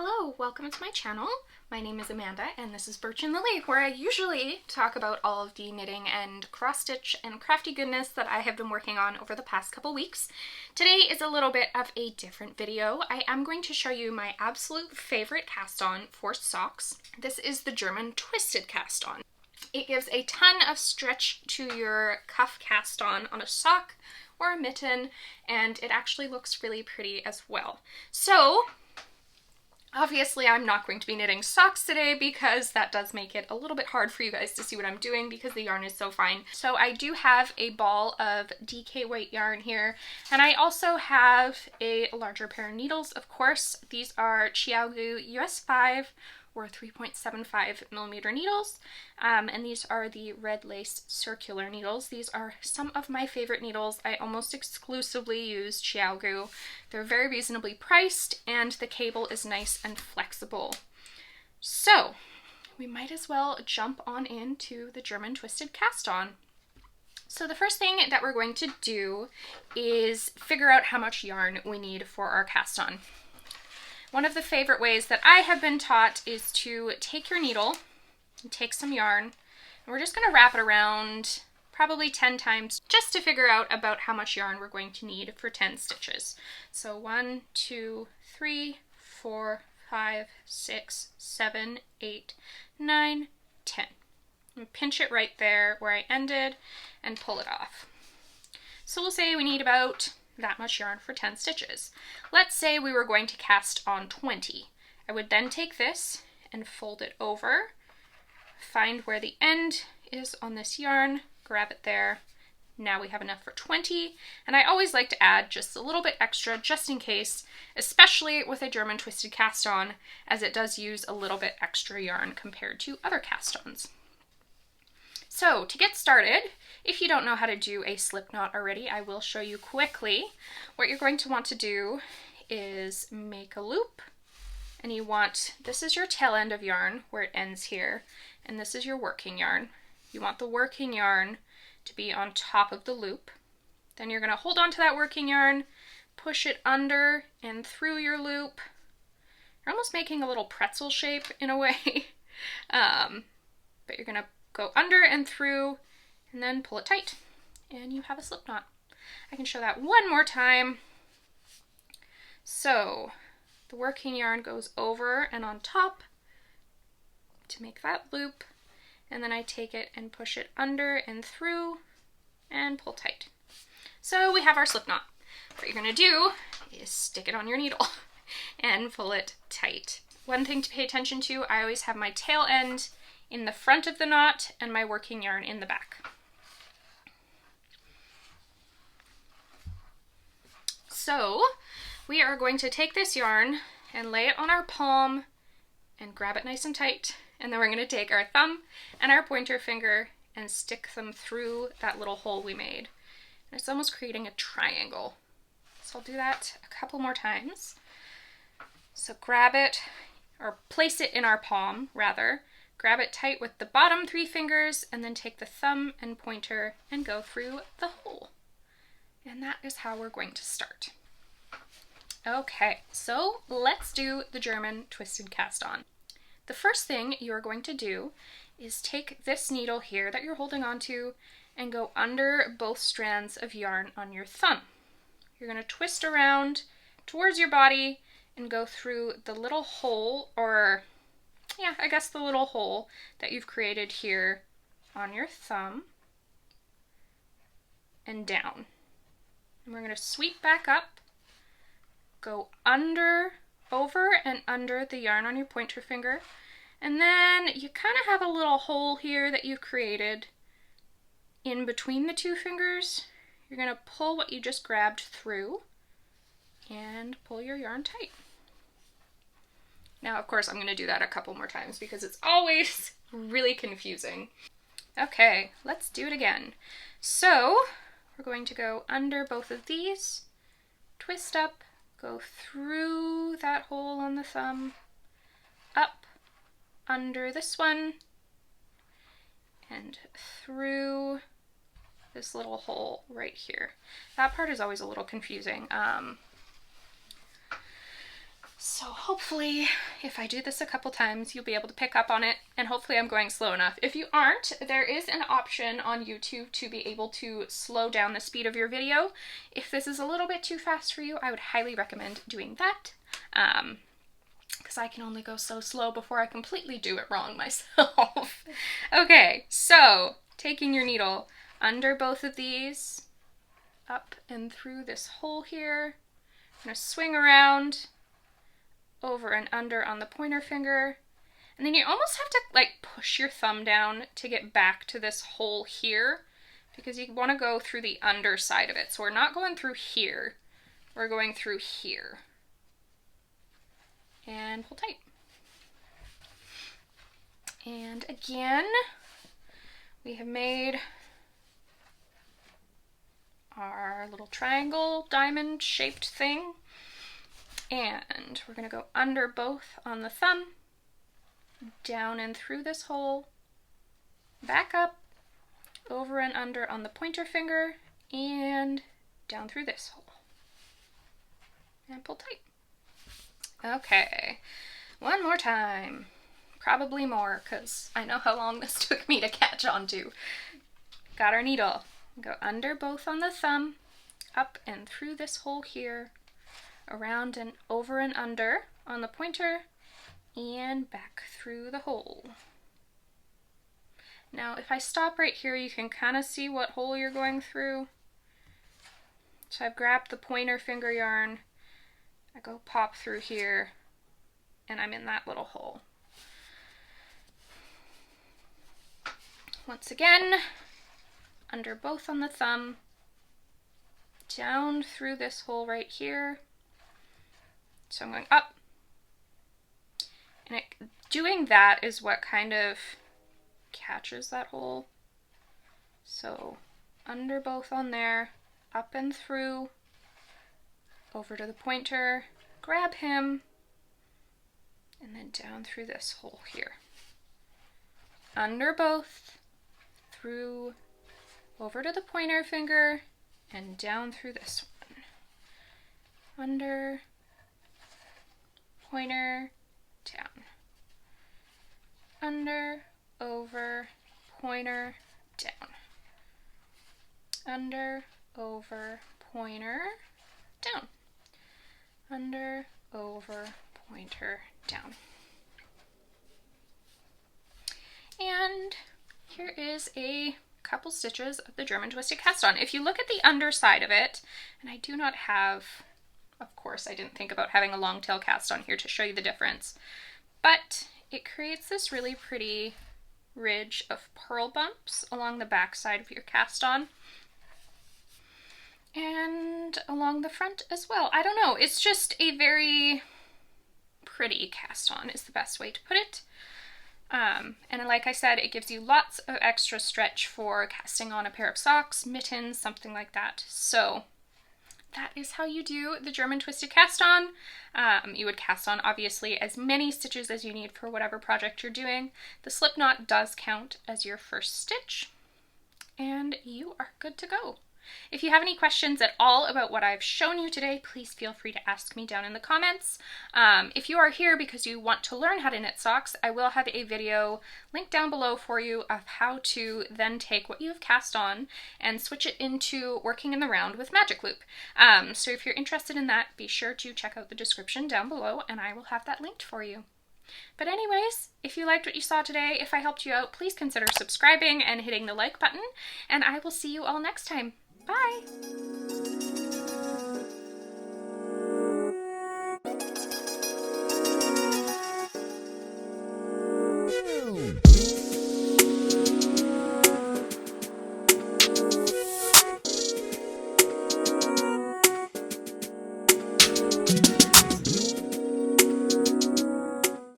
Hello, welcome to my channel. My name is Amanda and this is Birch and Lily, where I usually talk about all of the knitting and cross stitch and crafty goodness that I have been working on over the past couple weeks. Today is a little bit of a different video. I am going to show you my absolute favorite cast on for socks. This is the German twisted cast on. It gives a ton of stretch to your cuff cast on a sock or a mitten, and it actually looks really pretty as well. So obviously I'm not going to be knitting socks today because that does make it a little bit hard for you guys to see what I'm doing because the yarn is so fine. So I do have a ball of DK weight yarn here, and I also have a larger pair of needles, of course. These are Chiaogu US 5 or 3.75 millimeter needles, and these are the red lace circular needles. These are some of my favorite needles. I almost exclusively use Chiaogu. They're very reasonably priced and the cable is nice and flexible. So we might as well jump on into the German twisted cast on. So the first thing that we're going to do is figure out how much yarn we need for our cast on. One of the favorite ways that I have been taught is to take your needle and take some yarn, and we're just going to wrap it around probably 10 times just to figure out about how much yarn we're going to need for 10 stitches. So 1, 2, 3, 4, 5, 6, 7, 8, 9, 10. And pinch it right there where I ended and pull it off. So we'll say we need about that much yarn for 10 stitches. Let's say we were going to cast on 20. I would then take this and fold it over, find where the end is on this yarn, grab it there. Now we have enough for 20, and I always like to add just a little bit extra just in case, especially with a German twisted cast on, as it does use a little bit extra yarn compared to other cast ons. So to get started, if you don't know how to do a slip knot already, I will show you quickly. What you're going to want to do is make a loop, and this is your tail end of yarn where it ends here, and this is your working yarn. You want the working yarn to be on top of the loop. Then you're going to hold on to that working yarn, push it under and through your loop. You're almost making a little pretzel shape in a way, but you're going to go under and through and then pull it tight and you have a slip knot. I can show that one more time. So the working yarn goes over and on top to make that loop, and then I take it and push it under and through and pull tight. So we have our slip knot. What you're going to do is stick it on your needle and pull it tight. One thing to pay attention to, I always have my tail end in the front of the knot and my working yarn in the back. So we are going to take this yarn and lay it on our palm and grab it nice and tight, and then we're going to take our thumb and our pointer finger and stick them through that little hole we made. And it's almost creating a triangle. So I'll do that a couple more times. So grab it, or place it in our palm rather. Grab it tight with the bottom 3 fingers and then take the thumb and pointer and go through the hole. And that is how we're going to start. Okay, so let's do the German twisted cast on. The first thing you're going to do is take this needle here that you're holding onto and go under both strands of yarn on your thumb. You're going to twist around towards your body and go through the little hole, or yeah, I guess the little hole that you've created here on your thumb and down. And we're going to sweep back up, go over and under the yarn on your pointer finger, and then you kind of have a little hole here that you created in between the 2 fingers. You're going to pull what you just grabbed through and pull your yarn tight. Now, of course, I'm going to do that a couple more times because it's always really confusing. Okay, let's do it again. So we're going to go under both of these, twist up, go through that hole on the thumb, up, under this one, and through this little hole right here. That part is always a little confusing. So hopefully, if I do this a couple times, you'll be able to pick up on it, and hopefully I'm going slow enough. If you aren't, there is an option on YouTube to be able to slow down the speed of your video. If this is a little bit too fast for you, I would highly recommend doing that, because I can only go so slow before I completely do it wrong myself. Okay, so taking your needle under both of these, up and through this hole here, I'm going to swing around, over and under on the pointer finger, and then you almost have to like push your thumb down to get back to this hole here, because you want to go through the underside of it. So we're not going through here, we're going through here. And pull tight. And again, we have made our little triangle diamond shaped thing. And we're going to go under both on the thumb, down and through this hole, back up, over and under on the pointer finger, and down through this hole. And pull tight. Okay, one more time. Probably more, because I know how long this took me to catch on to. Got our needle. Go under both on the thumb, up and through this hole here, around and over and under on the pointer, and back through the hole. Now if I stop right here, you can kind of see what hole you're going through. So I've grabbed the pointer finger yarn, I go pop through here, and I'm in that little hole. Once again, under both on the thumb, down through this hole right here. So I'm going up, and doing that is what kind of catches that hole. So under both on there, up and through, over to the pointer, grab him, and then down through this hole here. Under both, through, over to the pointer finger, and down through this one. Under, pointer, down. Under, over, pointer, down. Under, over, pointer, down. Under, over, pointer, down. And here is a couple stitches of the German twisted cast on. If you look at the underside of it, and I do not have, of course I didn't think about having a long tail cast on here to show you the difference, but it creates this really pretty ridge of purl bumps along the back side of your cast on, and along the front as well. I don't know, it's just a very pretty cast on is the best way to put it. And like I said, it gives you lots of extra stretch for casting on a pair of socks, mittens, something like that. So that is how you do the German twisted cast on. You would cast on obviously as many stitches as you need for whatever project you're doing. The slip knot does count as your first stitch, and you are good to go. If you have any questions at all about what I've shown you today, please feel free to ask me down in the comments. If you are here because you want to learn how to knit socks, I will have a video linked down below for you of how to then take what you have cast on and switch it into working in the round with magic loop. So if you're interested in that, be sure to check out the description down below and I will have that linked for you. But anyways, if you liked what you saw today, if I helped you out, please consider subscribing and hitting the like button, and I will see you all next time. Bye!